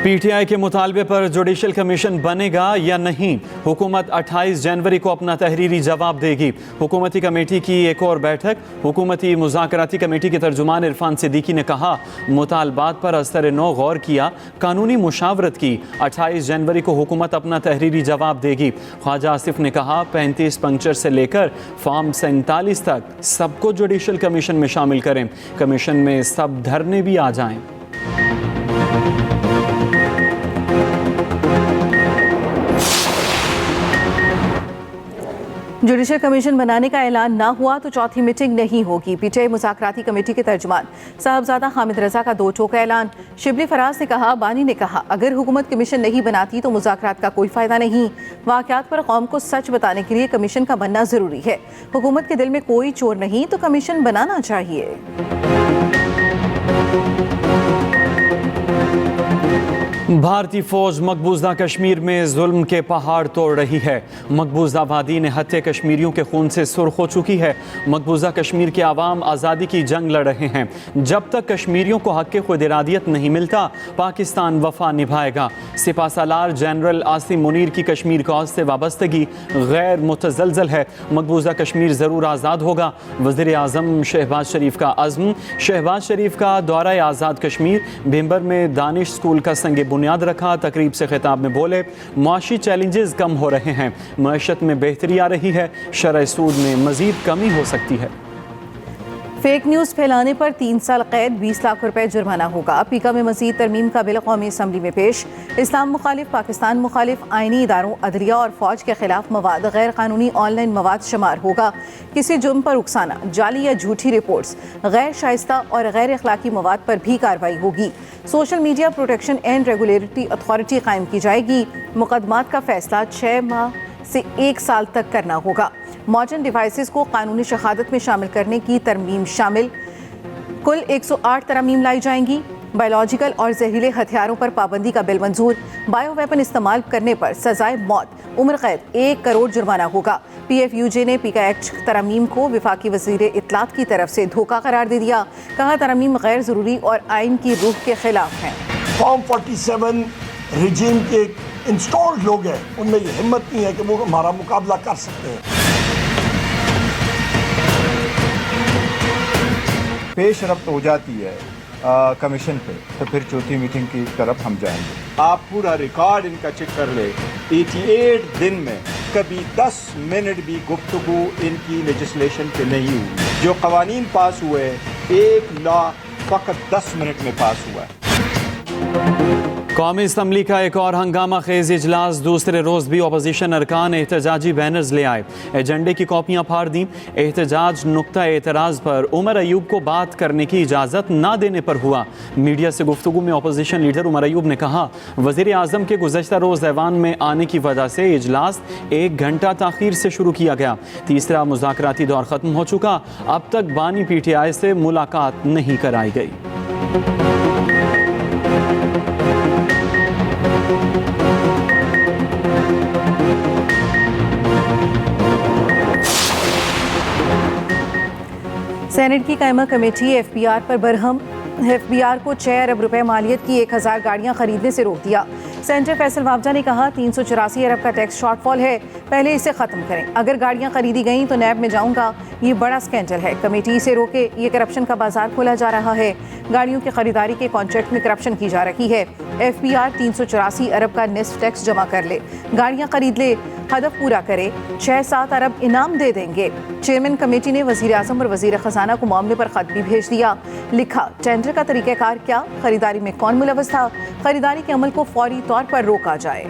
PTI के मुतालबे पर judicial commission बनेगा या नहीं, हुकूमत 28 जनवरी को अपना तहरीरी जवाब देगी। हुकूमती कमेटी की एक और बैठक। हुकूमती मुज़ाकराती कमेटी के तर्जुमान इरफान सिद्दीकी ने कहा, मुतालबात पर अस्तर नौ गौर किया, कानूनी मुशावरत की। 28 जनवरी को हुकूमत अपना तहरीरी जवाब देगी। ख्वाजा आसिफ ने कहा, 35 पंक्चर से लेकर फॉर्म 47 तक सबको जुडिशल कमीशन में शामिल करें। कमीशन में सब धरने भी आ जाएं। जुडिशल कमीशन बनाने का ऐलान ना हुआ तो चौथी मीटिंग नहीं होगी। पीटीआई मुज़ाकराती कमेटी के तर्जुमान साहबजादा हामिद रजा का दो टोका ऐलान। शिबली फराज ने कहा, बानी ने कहा, अगर हुकूमत कमीशन नहीं बनाती तो मुज़ाकरात का कोई फ़ायदा नहीं। वाक़यात पर कौम को सच बताने के लिए कमीशन का बनना ज़रूरी है। हुकूमत के दिल में कोई चोर नहीं तो कमीशन बनाना चाहिए। भारतीय फौज मकबूजा कश्मीर में जुल्म के पहाड़ तोड़ रही है। मकबूजा वादी ने हत्या कश्मीरियों के खून से सुर्ख हो चुकी है। मकबूजा कश्मीर के आवाम आज़ादी की जंग लड़ रहे हैं। जब तक कश्मीरियों को हक़ खुद इरादियत नहीं मिलता, पाकिस्तान वफा निभाएगा। सिपा सालार जनरल आसिम मुनीर की कश्मीर कॉज से वाबस्तगी गैर मुतज़लज़ल है। मकबूजा कश्मीर ज़रूर आज़ाद होगा। वज़ीर आज़म शहबाज शरीफ का अज़्म। शहबाज शरीफ का दौरा आज़ाद कश्मीर। भिंबर में दानिश स्कूल का संगे बुनियाद रखा। तकरीब से खिताब में बोले, मुआशी चैलेंजेस कम हो रहे हैं, मईशत में बेहतरी आ रही है, शरह सूद में मजीद कमी हो सकती है। फेक न्यूज़ फैलाने पर 3 साल कैद, 20 लाख रुपए जुर्माना होगा। पीका में मजीद तरमीम का बिल कौमी असम्बली में पेश। इस्लाम मुखालिफ, पाकिस्तान मुखालिफ आइनी इदारों, अदलिया और फौज के खिलाफ मवाद, गैर कानूनी ऑनलाइन मवाद शुमार होगा। किसी जुर्म पर उकसाना, जाली या झूठी रिपोर्ट्स, गैर शाइस्ता और गैर अखलाकी मवाद पर भी कार्रवाई होगी। Social media protection and regulatory authority कायम की जाएगी। मुकदमात का फैसला 6 माह से 1 साल तक करना होगा। मॉडर्न डिवाइसेस को कानूनी शहादत में शामिल करने की तरमीम शामिल। कुल 108 तरमीम लाई जाएंगी। बायोलॉजिकल और जहरीले हथियारों पर पाबंदी का बिल मंजूर। बायो वेपन इस्तेमाल करने पर सजाए मौत, उम्र कैद, 1 करोड़ जुर्माना होगा। PFUJ ने पीका एक्ट तरमीम को विफाकी वज़ीर इत्तलात की तरफ से धोखा करार दे दिया। कहा, तरमीम गैर ज़रूरी और आइन की रूह के खिलाफ हैं। फॉर्म 47 रिजीम के इंस्टॉल्ड लोग हैं, उनमें ये हिम्मत नहीं है कि वो हमारा मुकाबला कर सकते हैं। पेश रफ्त हो जाती है कमीशन पे, तो फिर चौथी मीटिंग की तरफ हम जाएंगे। आप पूरा रिकॉर्ड इनका चेक कर ले। 88 दिन में कभी 10 मिनट भी गुफ्तगू इनकी लेजिस्लेशन पे नहीं हुई। जो कवानीन पास हुए, एक लॉ फ़कत 10 मिनट में पास हुआ है। कौमी असम्बली का एक और हंगामा खेज इजलास। दूसरे रोज़ भी अपोजिशन अरकान एहतजाजी बैनर्स ले आए, एजेंडे की कॉपियाँ फाड़ दी। एहतजाज नुक्ता एतराज़ पर उमर अयूब को बात करने की इजाज़त ना देने पर हुआ। मीडिया से गुफ्तगू में अपोजिशन लीडर उमर अयूब ने कहा, वज़ीर आज़म के गुज़श्ता रोज़ ऐवान में आने की वजह से इजलास 1 घंटा ताख़ीर से शुरू किया गया। तीसरा मुज़ाकराती दौर ख़त्म हो चुका। अब तक बानी PTI से मुलाकात नहीं कराई गई। सेनेट की कायमा कमेटी FBR पर बरहम। FBR को 6 अरब रुपए मालियत की 1000 गाड़ियां खरीदने से रोक दिया। सेनेटर फैसल वावजा ने कहा, 384 अरब का टैक्स शॉर्टफॉल है, पहले इसे ख़त्म करें। अगर गाड़ियां खरीदी गईं तो नैब में जाऊंगा। ये बड़ा स्कैंडल है, कमेटी इसे रोके। ये करप्शन का बाजार खोला जा रहा है। गाड़ियों की खरीदारी के कॉन्ट्रैक्ट में करप्शन की जा रही है। FBR 384 अरब का निस्फ टैक्स जमा कर ले, गाड़ियां खरीद ले, हदफ पूरा करे, 6-7 अरब इनाम दे देंगे। चेयरमैन कमेटी ने वज़ीर आज़म और वज़ीर ख़जाना को मामले पर ख़त भी भेज दिया। लिखा, टेंडर का तरीक़ाकार क्या, खरीदारी में कौन मुलव्वस था, खरीदारी के अमल को फौरी तौर पर रोका जाए।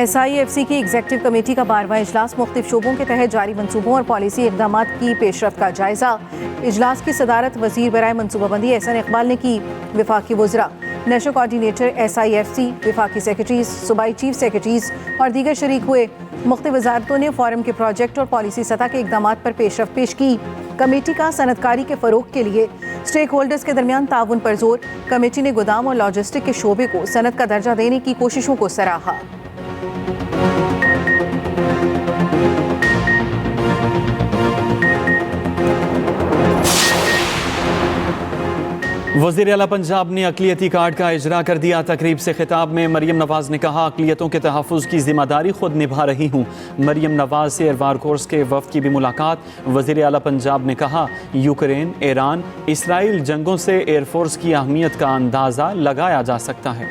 SIFC की एग्जेक्टिव कमेटी का 12वां इजलास। मुख्तलिफ शोबों के तहत जारी मनसूबों और पॉलिसी इक़दामात की पेशरफ्त का जायजा। इजलास की सदारत वज़ीर बराए मनसूबाबंदी एहसन इकबाल ने की। विफाकी वज़रा, नेशनल कोऑर्डिनेटर SIFC, विफाकी सेक्रेटरीज, सूबाई चीफ सेक्रेटरीज और दीगर शरीक हुए। मुख्तलिफ वजारतों ने फोरम के प्रोजेक्ट और पॉलिसी सतह के इक़दामात पर पेशरफ्त पेश की। कमेटी का सनतकारी के फ़रोग के लिए स्टेक होल्डर्स के दरमियान ताउन पर जोर। कमेटी ने गोदाम और लॉजिस्टिक के शोबे को सनत का दर्जा देने की कोशिशों को सराहा। वज़ीर आला पंजाब ने अक़लियती कार्ड का इजरा कर दिया। तकरीब से खिताब में मरियम नवाज़ ने कहा, अक़लियतों के तहफ़्फ़ुज़ की ज़िम्मेदारी खुद निभा रही हूँ। मरियम नवाज़ से एयरवार कोर्स के वफ़द की भी मुलाकात। वज़ीर आला पंजाब ने कहा, यूक्रेन, ईरान, इसराइल जंगों से एयरफोर्स की अहमियत का अंदाज़ा लगाया जा सकता है।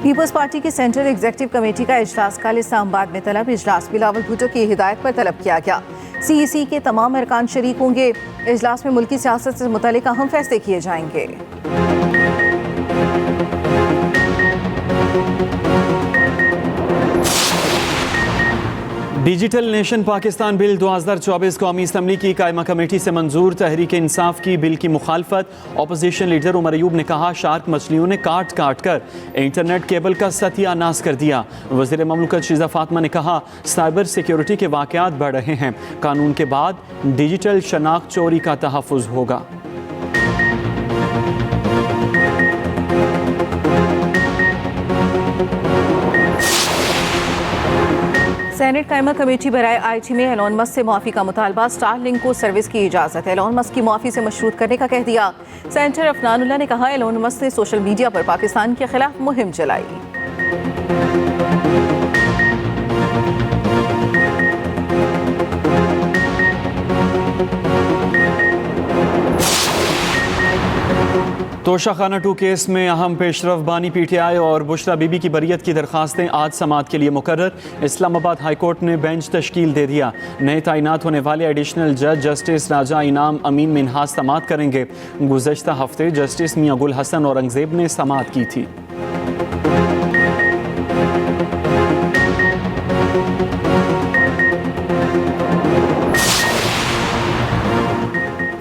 पीपल्स पार्टी की सेंट्रल एग्जीक्यूटिव कमेटी का इजलास कल इस्लामाबाद में तलब। इजलास बिलावल भुट्टो की हिदायत पर तलब किया गया। CEC के तमाम अरकान शरीक होंगे। इजलास में मुल्की सियासत से मुतालिक अहम फैसले किए जाएंगे। डिजिटल नेशन पाकिस्तान बिल 2024 कौमी असम्बली की कायमा कमेटी से मंजूर। तहरीक इंसाफ की बिल की मुखालफत। अपोजिशन लीडर उमर अयूब ने कहा, शार्क मछलियों ने काट काट कर इंटरनेट केबल का सत्यानाश कर दिया। वज़ीर ममलकत शीज़ा फातिमा ने कहा, साइबर सिक्योरिटी के वाक़यात बढ़ रहे हैं। कानून के बाद डिजिटल शनाख्त चोरी का तहफ़्फ़ुज़ होगा। सेनेट कायमा कमेटी बराए आईटी में एलोन मस्क से माफ़ी का मुतालबा। स्टारलिंक को सर्विस की इजाज़त। एलोन मस्क की माफ़ी से मशरूत करने का कह दिया। सेनेटर अफनानुल्लाह ने कहा, एलोन मस्क ने सोशल मीडिया पर पाकिस्तान के खिलाफ मुहिम चलाई। तोशाखाना 2 केस में अहम पेशरफ। बानी PTI और बुशरा बीबी की बरियत की दरखास्तें आज समाअत के लिए मुकर्रर। इस्लामाबाद हाई कोर्ट ने बेंच तश्कील दे दिया। नए तैनात होने वाले एडिशनल जज जस्टिस राजा इनाम अमीन मिनहाज समाअत करेंगे। गुज़श्ता हफ्ते जस्टिस मियां गुल हसन औरंगज़ेब ने समाअत की थी।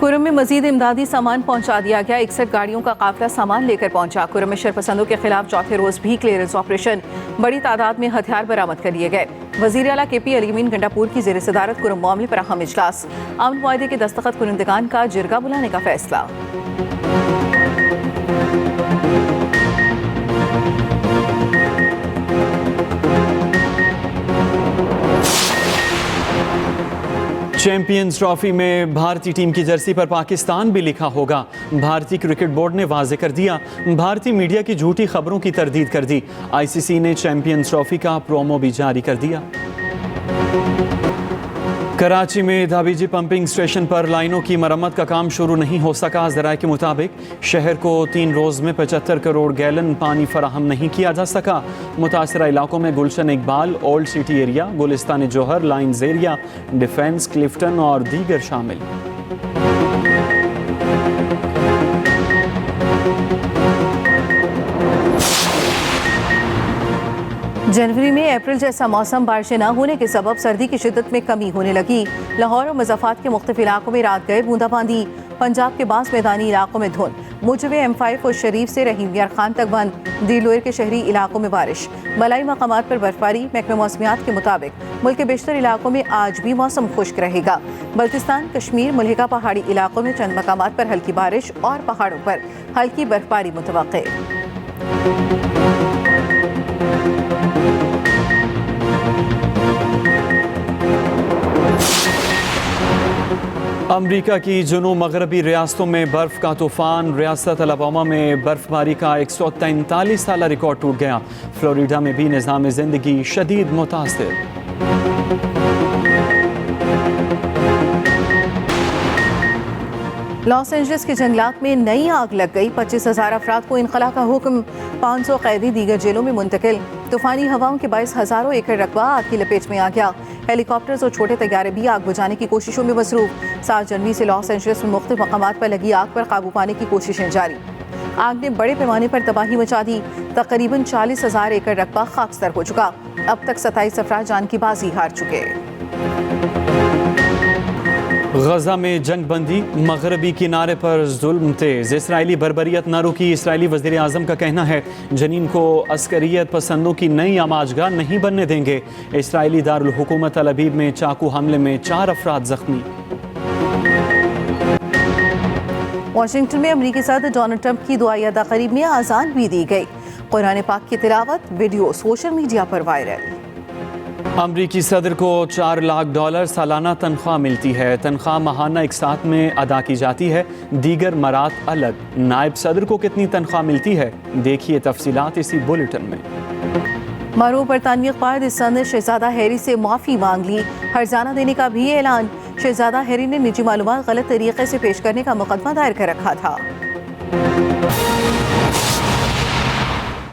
कुरम में मजीद इमदादी सामान पहुंचा दिया गया। 61 गाड़ियों का काफिला सामान लेकर पहुंचा। कुरम में शरपसंदों के खिलाफ चौथे रोज भी क्लियरेंस ऑपरेशन। बड़ी तादाद में हथियार बरामद कर लिए गए। वज़ीर आला KP अलीमीन गंडापुर की ज़ेर सदारत कुरम मामले पर अहम इजलास। अमन मुआहदे के दस्तखत कुनिंदगान का जिरगा बुलाने का फैसला। चैंपियंस ट्रॉफी में भारतीय टीम की जर्सी पर पाकिस्तान भी लिखा होगा। भारतीय क्रिकेट बोर्ड ने वाज़े कर दिया। भारतीय मीडिया की झूठी खबरों की तरदीद कर दी। ICC ने चैंपियंस ट्रॉफी का प्रोमो भी जारी कर दिया। कराची में धाबीजी पंपिंग स्टेशन पर लाइनों की मरम्मत का काम शुरू नहीं हो सका। ज़राए के मुताबिक शहर को 3 रोज़ में 75 करोड़ गैलन पानी फराहम नहीं किया जा सका। मुतासरा इलाकों में गुलशन Iqbal, old city area, Gulistan जोहर, लाइन्स एरिया, डिफेंस, क्लिफ्टन और दीगर शामिल। जनवरी में अप्रैल जैसा मौसम बारिशें न होने के सबब सर्दी की शिद्दत में कमी होने लगी। लाहौर और मुज़फ़्फ़राबाद के मुख्तलिफ इलाकों में रात गए बूंदाबांदी। पंजाब के बास मैदानी इलाकों में धुंध। मुजवे M5 और शरीफ से रहीम यार खान तक बंद। दिलोयर के शहरी इलाकों में बारिश। मलाई मकामात पर बर्फबारी। महकमे मौसमियात के मुताबिक मुल्क के बेशतर इलाकों में आज भी मौसम खुश्क रहेगा। बल्तिस्तान, कश्मीर, मुल्हिका पहाड़ी इलाकों में चंद मकामात पर हल्की बारिश और पहाड़ों पर हल्की बर्फबारी मुतवक्के। अमरीका की जुनूब मगरबी रियासतों में बर्फ का तूफान। रियासत अलाबामा में बर्फबारी का 143 साला रिकॉर्ड टूट गया। फ्लोरिडा में भी निज़ाम ज़िंदगी शदीद मुतासिर। लॉस एंजलिस के जंगलात में नई आग लग गई। 25,000 अफराद को इनखला का हुक्म। 500 कैदी दीगर जेलों में मुंतकिल। तूफानी हवाओं के बायस हजारों एकड़ रकबा आग की लपेट में आ गया। हेलीकॉप्टर्स और छोटे तैयारे भी आग बुझाने की कोशिशों में मसरूफ। 7 जनवरी से लॉस एंजलिस में मुख्तलिफ मकामात पर लगी आग पर काबू पाने की कोशिशें जारी। आग ने बड़े पैमाने पर तबाही मचा दी। तकरीबन 40,000 एकड़ रकबा खाकस्तर हो चुका। अब तक 27 अफराद जान की बाजी हार चुके। गजा में जंग बंदी। मगरबी किनारे पर जुल्म तेज। इसराइली बर्बरियत न रुकी। इसराइली वज़ीर आज़म का कहना है, जनीन को अस्करियत पसंदों की नई आमाजगाह नहीं बनने देंगे। इसराइली दारुल हुकूमत अल अबीब में चाकू हमले में 4 अफराद जख्मी। वाशिंगटन में अमरीकी सदर डोनाल्ड ट्रंप की दुआया तकरीब में आज़ान भी दी गई। कुरान पाक की तिलावत वीडियो सोशल मीडिया पर वायरल। अमरीकी सदर को $4 लाख सालाना तनख्वाह मिलती है। तनख्वाह माहाना एक साथ में अदा की जाती है, दीगर मरात अलग। नायब सदर को कितनी तनख्वाह मिलती है, देखिए तफसीलात इसी बुलेटिन में। मरूफ बरतानवी अखबार इस सन ने शहजादा हैरी से माफ़ी मांग ली, हर्जाना देने का भी ऐलान। शहजादा हैरी ने निजी मालूमात गलत तरीके से पेश करने का मुकदमा दायर कर रखा था।